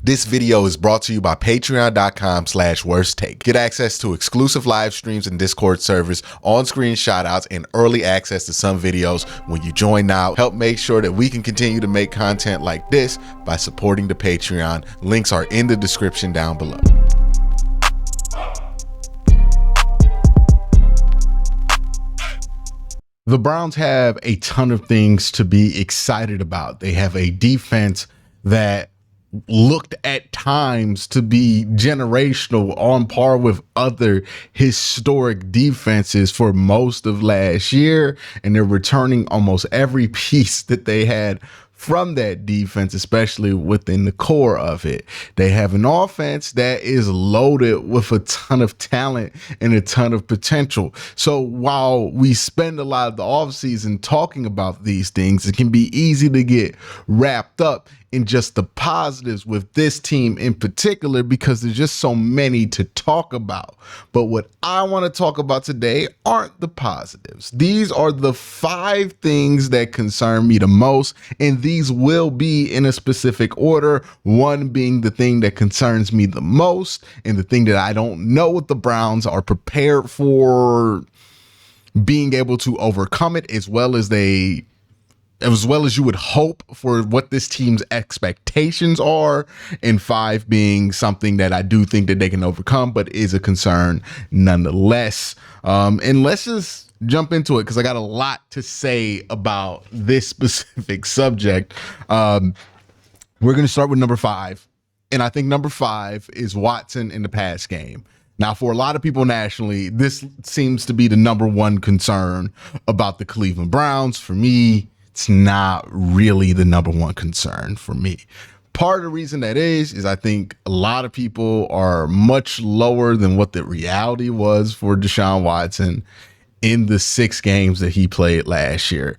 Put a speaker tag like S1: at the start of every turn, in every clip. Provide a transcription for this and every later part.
S1: This video is brought to you by patreon.com/worsttake. Get access to exclusive live streams and Discord servers, on-screen shoutouts, and early access to some videos when you join now. Help make sure that we can continue to make content like this by supporting the Patreon. Links are in the description down below. The Browns have a ton of things to be excited about. They have a defense that looked at times to be generational, on par with other historic defenses for most of last year, and they're returning almost every piece that they had from that defense, especially within the core of it. They have an offense that is loaded with a ton of talent and a ton of potential. So while we spend a lot of the offseason talking about these things, it can be easy to get wrapped up in just the positives with this team in particular because there's just so many to talk about. But what I want to talk about today aren't the positives. These are the 5 things that concern me the most, and these will be in a specific order. 1 being the thing that concerns me the most, and the thing that I don't know what the Browns are prepared for being able to overcome it, as well as you would hope for what this team's expectations are, and 5 being something that I do think that they can overcome, but is a concern nonetheless. And let's just jump into it because I got a lot to say about this specific subject. We're going to start with number 5, and I think number 5 is Watson in the pass game. Now, for a lot of people nationally, this seems to be the number 1 concern about the Cleveland Browns. For me, it's not really the number 1 concern for me. Part of the reason that is I think a lot of people are much lower than what the reality was for Deshaun Watson in the 6 games that he played last year.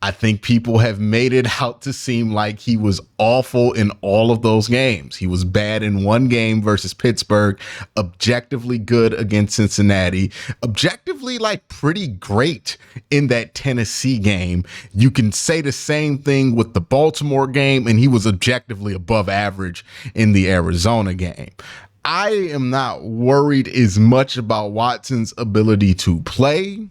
S1: I think people have made it out to seem like he was awful in all of those games. He was bad in 1 game versus Pittsburgh, objectively good against Cincinnati, objectively like pretty great in that Tennessee game. You can say the same thing with the Baltimore game, and he was objectively above average in the Arizona game. I am not worried as much about Watson's ability to play,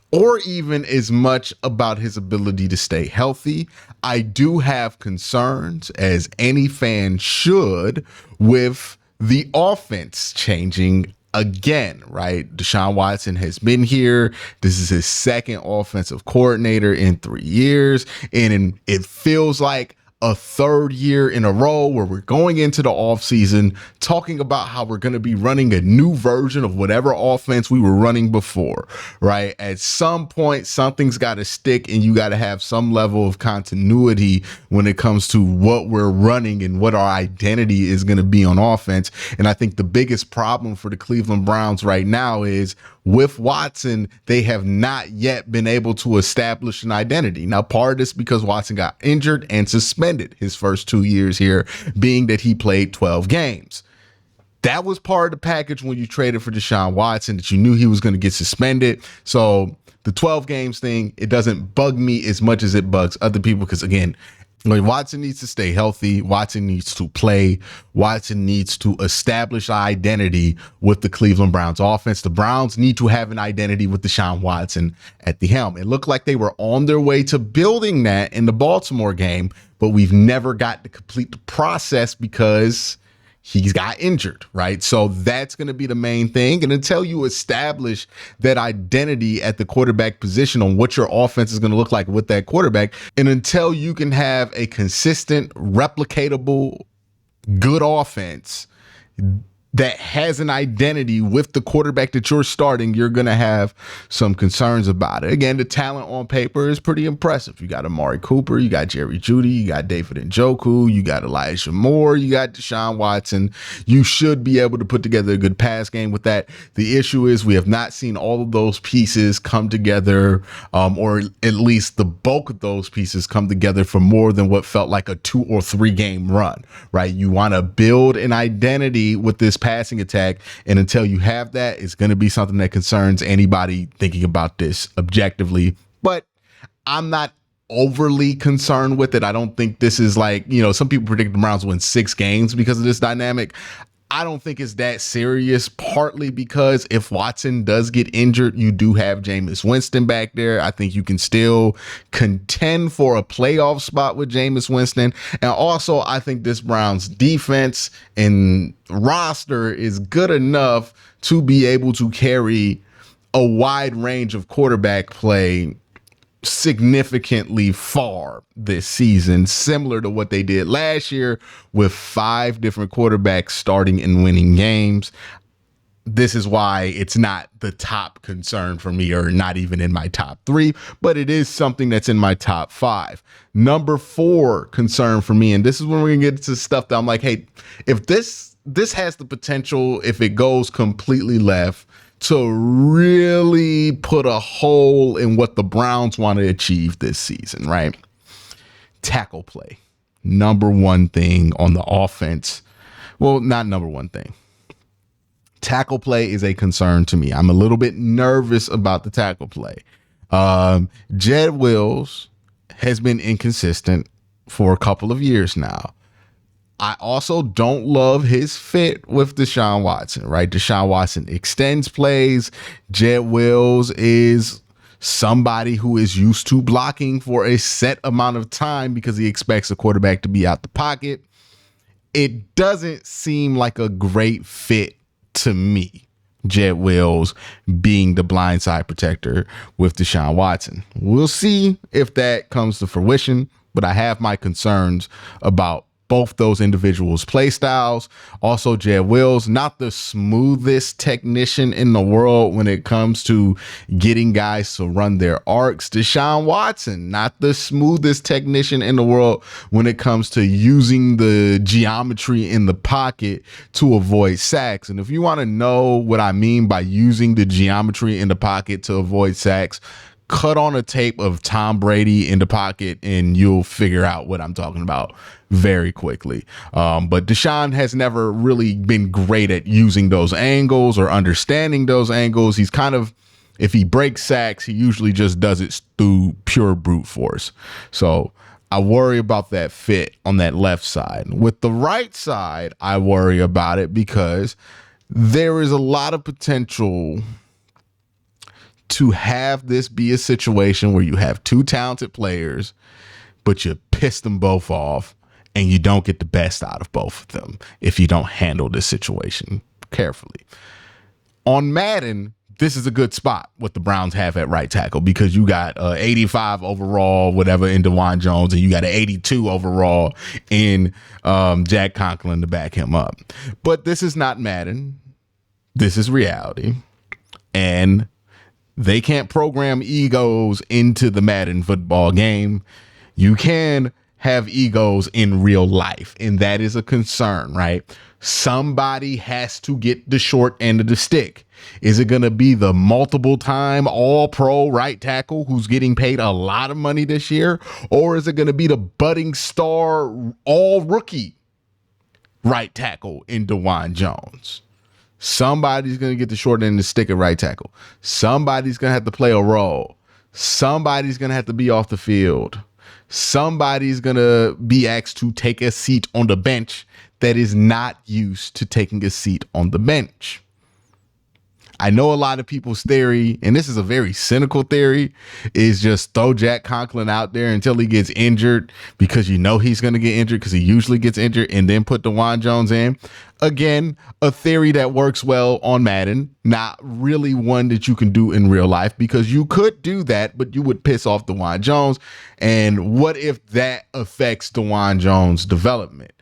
S1: or even as much about his ability to stay healthy. I do have concerns, as any fan should, with the offense changing again, right? Deshaun Watson has been here. This is his 2nd offensive coordinator in 3 years, and it feels like a 3rd year in a row where we're going into the offseason talking about how we're going to be running a new version of whatever offense we were running before, right? At some point, something's got to stick, and you got to have some level of continuity when it comes to what we're running and what our identity is going to be on offense. And I think the biggest problem for the Cleveland Browns right now is with Watson, they have not yet been able to establish an identity. Now, part of this because Watson got injured and suspended his first 2 years here, being that he played 12 games. That was part of the package when you traded for Deshaun Watson, that you knew he was going to get suspended. So the 12 games thing, it doesn't bug me as much as it bugs other people because, again, Watson needs to stay healthy. Watson needs to play. Watson needs to establish an identity with the Cleveland Browns offense. The Browns need to have an identity with Deshaun Watson at the helm. It looked like they were on their way to building that in the Baltimore game, but we've never got to complete the process because he's got injured, right? So that's going to be the main thing. And until you establish that identity at the quarterback position on what your offense is going to look like with that quarterback, and until you can have a consistent, replicatable, good offense that has an identity with the quarterback that you're starting, you're going to have some concerns about it. Again, the talent on paper is pretty impressive. You got Amari Cooper, you got Jerry Jeudy, you got David Njoku, you got Elijah Moore, you got Deshaun Watson. You should be able to put together a good pass game with that. The issue is we have not seen all of those pieces come together, or at least the bulk of those pieces come together for more than what felt like a 2 or 3 game run, right? You want to build an identity with this passing attack, and until you have that, it's going to be something that concerns anybody thinking about this objectively. But I'm not overly concerned with it. I don't think this is like, some people predict the Browns win 6 games because of this dynamic. I don't think it's that serious, partly because if Watson does get injured, you do have Jameis Winston back there. I think you can still contend for a playoff spot with Jameis Winston. And also, I think this Browns defense and roster is good enough to be able to carry a wide range of quarterback play significantly far this season, similar to what they did last year with 5 different quarterbacks starting and winning games. This is why it's not the top concern for me, or not even in my top 3, but it is something that's in my top 5. Number 4 concern for me, and this is when we're gonna get to stuff that I'm like, hey, if this has the potential, if it goes completely left, to really put a hole in what the Browns want to achieve this season, right? Tackle play. Number one thing on the offense. Well, not number one thing. Tackle play is a concern to me. I'm a little bit nervous about the tackle play. Jed Wills has been inconsistent for a couple of years now. I also don't love his fit with Deshaun Watson, right? Deshaun Watson extends plays. Jed Wills is somebody who is used to blocking for a set amount of time because he expects a quarterback to be out the pocket. It doesn't seem like a great fit to me, Jed Wills being the blindside protector with Deshaun Watson. We'll see if that comes to fruition, but I have my concerns about both those individuals' play styles. Also, Jed Wills, not the smoothest technician in the world when it comes to getting guys to run their arcs. Deshaun Watson, not the smoothest technician in the world when it comes to using the geometry in the pocket to avoid sacks. And if you want to know what I mean by using the geometry in the pocket to avoid sacks, cut on a tape of Tom Brady in the pocket and you'll figure out what I'm talking about very quickly. But Deshaun has never really been great at using those angles or understanding those angles. He's kind of, if he breaks sacks, he usually just does it through pure brute force. So I worry about that fit on that left side. With the right side, I worry about it because there is a lot of potential to have this be a situation where you have 2 talented players, but you piss them both off and you don't get the best out of both of them if you don't handle this situation carefully. On Madden, this is a good spot what the Browns have at right tackle because you got 85 overall, whatever, in DeJuan Jones, and you got an 82 overall in Jack Conklin to back him up. But this is not Madden. This is reality. And they can't program egos into the Madden football game. You can have egos in real life, and that is a concern, right? Somebody has to get the short end of the stick. Is it going to be the multiple-time all-pro right tackle who's getting paid a lot of money this year? Or is it going to be the budding star all-rookie right tackle in DeJuan Jones? Somebody's going to get the short end of the stick at right tackle. Somebody's going to have to play a role. Somebody's going to have to be off the field. Somebody's going to be asked to take a seat on the bench that is not used to taking a seat on the bench. I know a lot of people's theory, and this is a very cynical theory, is just throw Jack Conklin out there until he gets injured because you know he's going to get injured because he usually gets injured, and then put DeJuan Jones in. Again, a theory that works well on Madden, not really one that you can do in real life because you could do that, but you would piss off DeJuan Jones. And what if that affects DeJuan Jones' development?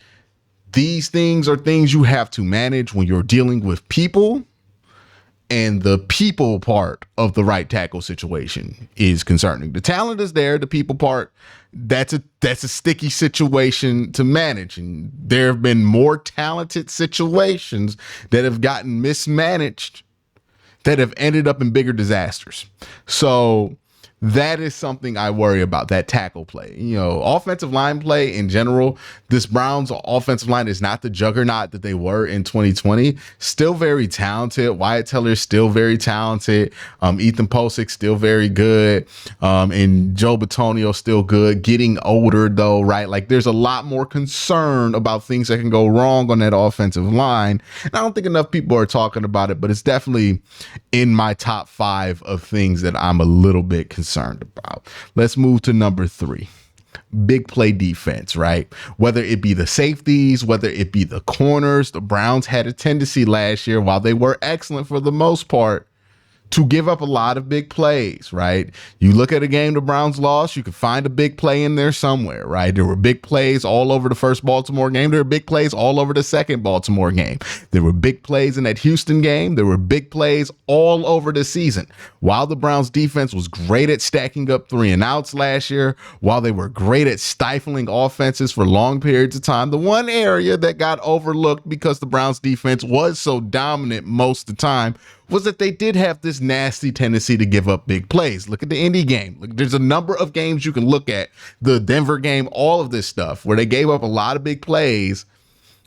S1: These things are things you have to manage when you're dealing with people. And the people part of the right tackle situation is concerning. The talent is there. The people part, that's a sticky situation to manage. And there have been more talented situations that have gotten mismanaged that have ended up in bigger disasters. So That is something I worry about, that tackle play. You know, offensive line play in general, this Browns offensive line is not the juggernaut that they were in 2020. Still very talented. Wyatt Teller's still very talented. Ethan Posick still very good. And Joe Bitonio still good. Getting older though, right? Like there's a lot more concern about things that can go wrong on that offensive line. And I don't think enough people are talking about it, but it's definitely in my top 5 of things that I'm a little bit concerned about. Let's move to number 3. Big play defense, right? Whether it be the safeties, whether it be the corners, the Browns had a tendency last year, while they were excellent for the most part, to give up a lot of big plays, right? You look at a game the Browns lost, you could find a big play in there somewhere, right? There were big plays all over the first Baltimore game. There were big plays all over the second Baltimore game. There were big plays in that Houston game. There were big plays all over the season. While the Browns defense was great at stacking up 3 and outs last year, while they were great at stifling offenses for long periods of time, the one area that got overlooked because the Browns defense was so dominant most of the time was that they did have this nasty tendency to give up big plays. Look at the Indy game. Look, there's a number of games you can look at, the Denver game, all of this stuff, where they gave up a lot of big plays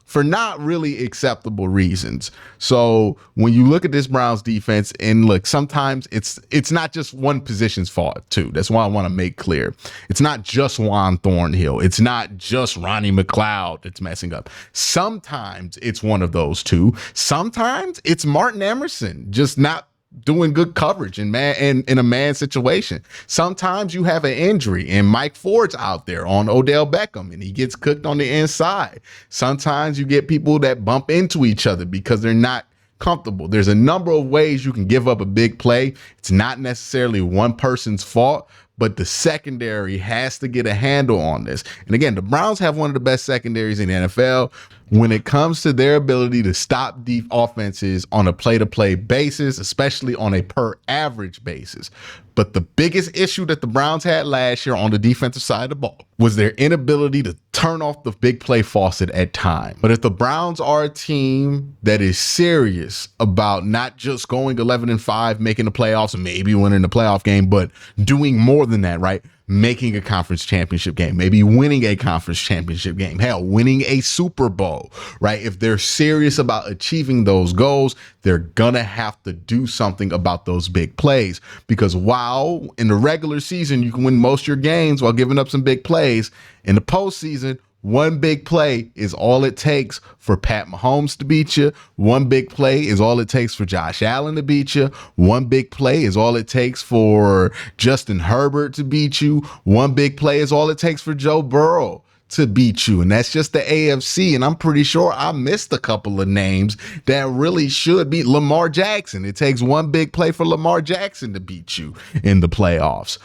S1: for not really acceptable reasons. So when you look at this Browns defense, and look, sometimes it's not just one position's fault too. That's why I want to make clear. It's not just Juan Thornhill. It's not just Ronnie McLeod that's messing up. Sometimes it's one of those two. Sometimes it's Martin Emerson just not doing good coverage in a man situation. Sometimes you have an injury and Mike Ford's out there on Odell Beckham and he gets cooked on the inside. Sometimes you get people that bump into each other because they're not comfortable. There's a number of ways you can give up a big play. It's not necessarily one person's fault, but the secondary has to get a handle on this. And again, the Browns have one of the best secondaries in the NFL when it comes to their ability to stop deep offenses on a play-to-play basis, especially on a per-average basis. But the biggest issue that the Browns had last year on the defensive side of the ball was their inability to turn off the big play faucet at time. But if the Browns are a team that is serious about not just going 11-5, making the playoffs and maybe winning the playoff game, but doing more than that, right? Making a conference championship game, maybe winning a conference championship game, hell, winning a Super Bowl, right? If they're serious about achieving those goals, they're gonna have to do something about those big plays, because while in the regular season, you can win most of your games while giving up some big plays, in the postseason, one big play is all it takes for Pat Mahomes to beat you. One big play is all it takes for Josh Allen to beat you. One big play is all it takes for Justin Herbert to beat you. One big play is all it takes for Joe Burrow to beat you. And that's just the AFC. And I'm pretty sure I missed a couple of names that really should beat Lamar Jackson. It takes one big play for Lamar Jackson to beat you in the playoffs.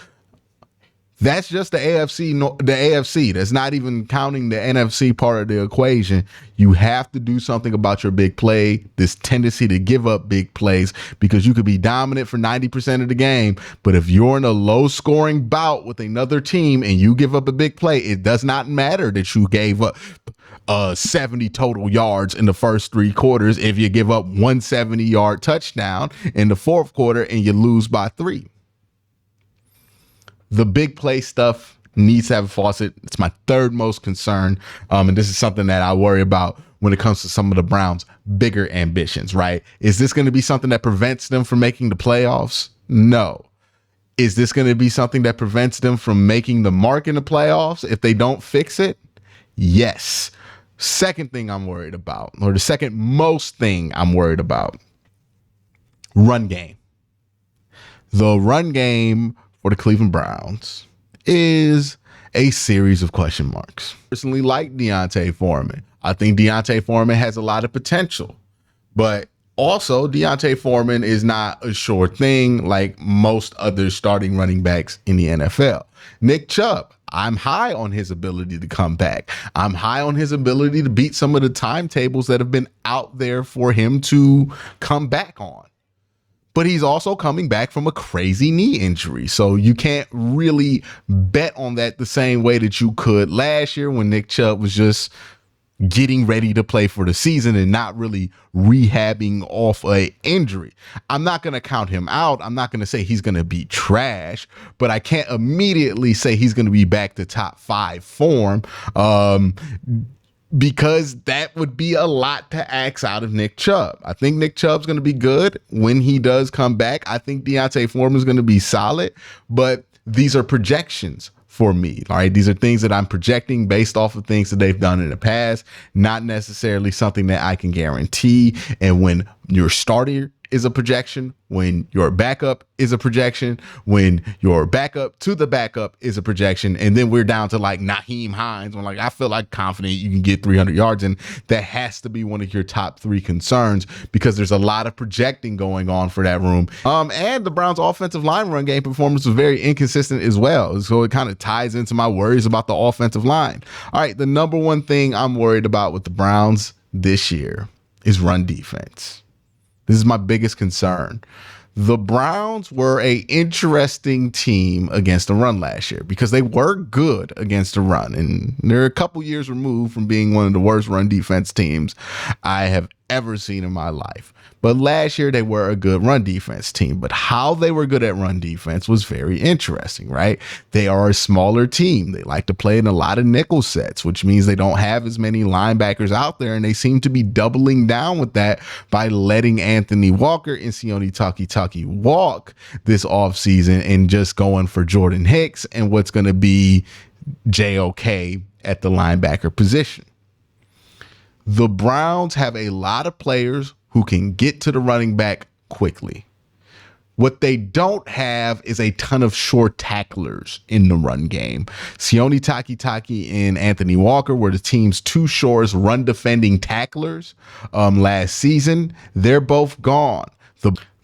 S1: That's just the AFC. The AFC. That's not even counting the NFC part of the equation. You have to do something about your big play, this tendency to give up big plays, because you could be dominant for 90% of the game, but if you're in a low-scoring bout with another team and you give up a big play, it does not matter that you gave up 70 total yards in the first 3 quarters if you give up 170-yard touchdown in the fourth quarter and you lose by 3. The big play stuff needs to have a faucet. It's my third most concern. And this is something that I worry about when it comes to some of the Browns' bigger ambitions, right? Is this going to be something that prevents them from making the playoffs? No. Is this going to be something that prevents them from making the mark in the playoffs if they don't fix it? Yes. Second thing I'm worried about, or the second most thing I'm worried about, run game. The run game for the Cleveland Browns is a series of question marks. Personally like Deontay Foreman. I think Deontay Foreman has a lot of potential, but also Deontay Foreman is not a sure thing like most other starting running backs in the NFL. Nick Chubb, I'm high on his ability to come back. I'm high on his ability to beat some of the timetables that have been out there for him to come back on. But he's also coming back from a crazy knee injury. So you can't really bet on that the same way that you could last year when Nick Chubb was just getting ready to play for the season and not really rehabbing off a injury. I'm not going to count him out. I'm not going to say he's going to be trash, but I can't immediately say he's going to be back to top 5 form. Because that would be a lot to ask out of Nick Chubb. I think Nick Chubb's going to be good when he does come back. I think Deontay Foreman is going to be solid, but these are projections for me. All right. These are things that I'm projecting based off of things that they've done in the past, not necessarily something that I can guarantee. And when your starter is a projection, when your backup is a projection, when your backup to the backup is a projection, and then we're down to like Nyheim Hines, I'm like, I feel like confident you can get 300 yards, and that has to be one of your top 3 concerns because there's a lot of projecting going on for that room. And the Browns' offensive line run game performance was very inconsistent as well, so it kind of ties into my worries about the offensive line. All right, the number one thing I'm worried about with the Browns this year is run defense. This is my biggest concern. The Browns were an interesting team against the run last year because they were good against the run. And they're a couple years removed from being one of the worst run defense teams I have ever seen in my life. But last year they were a good run defense team. But how they were good at run defense was very interesting, right? They are a smaller team. They like to play in a lot of nickel sets, which means they don't have as many linebackers out there. And they seem to be doubling down with that by letting Anthony Walker and Sione Takitaki walk this offseason and just going for Jordan Hicks and what's going to be JOK at the linebacker position. The Browns have a lot of players who can get to the running back quickly. What they don't have is a ton of short tacklers in the run game. Sione Takitaki and Anthony Walker were the team's 2 shortest run defending tacklers last season. They're both gone.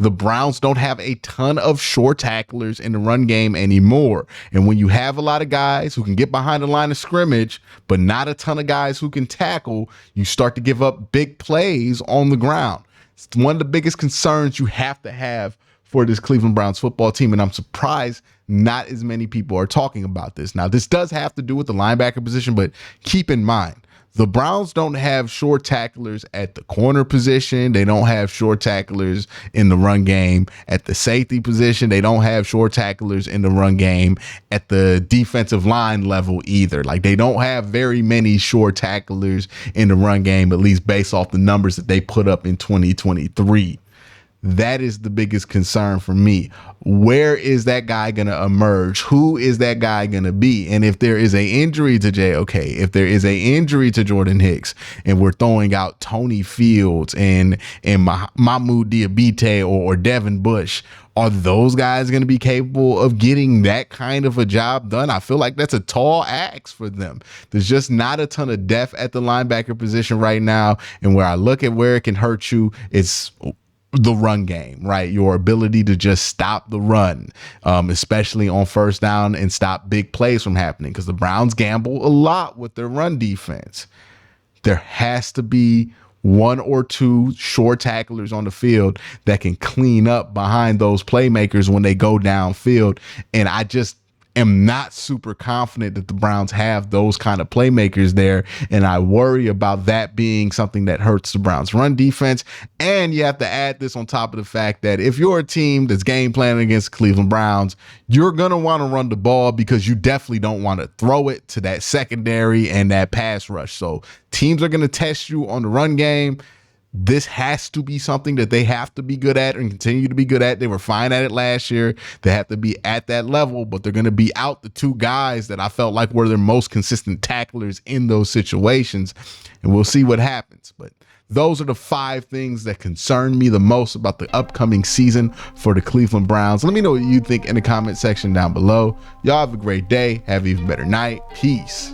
S1: The Browns don't have a ton of short tacklers in the run game anymore. And when you have a lot of guys who can get behind the line of scrimmage, but not a ton of guys who can tackle, you start to give up big plays on the ground. It's one of the biggest concerns you have to have for this Cleveland Browns football team. And I'm surprised not as many people are talking about this. Now, this does have to do with the linebacker position, but keep in mind, the Browns don't have short tacklers at the corner position. They don't have short tacklers in the run game at the safety position. They don't have short tacklers in the run game at the defensive line level either. Like, they don't have very many short tacklers in the run game, at least based off the numbers that they put up in 2023. That is the biggest concern for me. Where is that guy going to emerge? Who is that guy going to be? And if there is an injury to JOK, if there is an injury to Jordan Hicks, and we're throwing out Tony Fields and Mahmoud Diabate or Devin Bush, are those guys going to be capable of getting that kind of a job done? I feel like that's a tall ask for them. There's just not a ton of depth at the linebacker position right now. And where I look at where it can hurt you, it's the run game, right? Your ability to just stop the run, especially on first down, and stop big plays from happening, because the Browns gamble a lot with their run defense. There has to be 1 or 2 short tacklers on the field that can clean up behind those playmakers when they go downfield. And I just am not super confident that the Browns have those kind of playmakers there. And I worry about that being something that hurts the Browns run defense. And you have to add this on top of the fact that if you're a team that's game planning against Cleveland Browns, you're going to want to run the ball because you definitely don't want to throw it to that secondary and that pass rush. So teams are going to test you on the run game. This has to be something that they have to be good at and continue to be good at. They were fine at it last year. They have to be at that level, but they're going to be out the 2 guys that I felt like were their most consistent tacklers in those situations. And we'll see what happens. But those are the 5 things that concern me the most about the upcoming season for the Cleveland Browns. Let me know what you think in the comment section down below. Y'all have a great day. Have an even better night. Peace.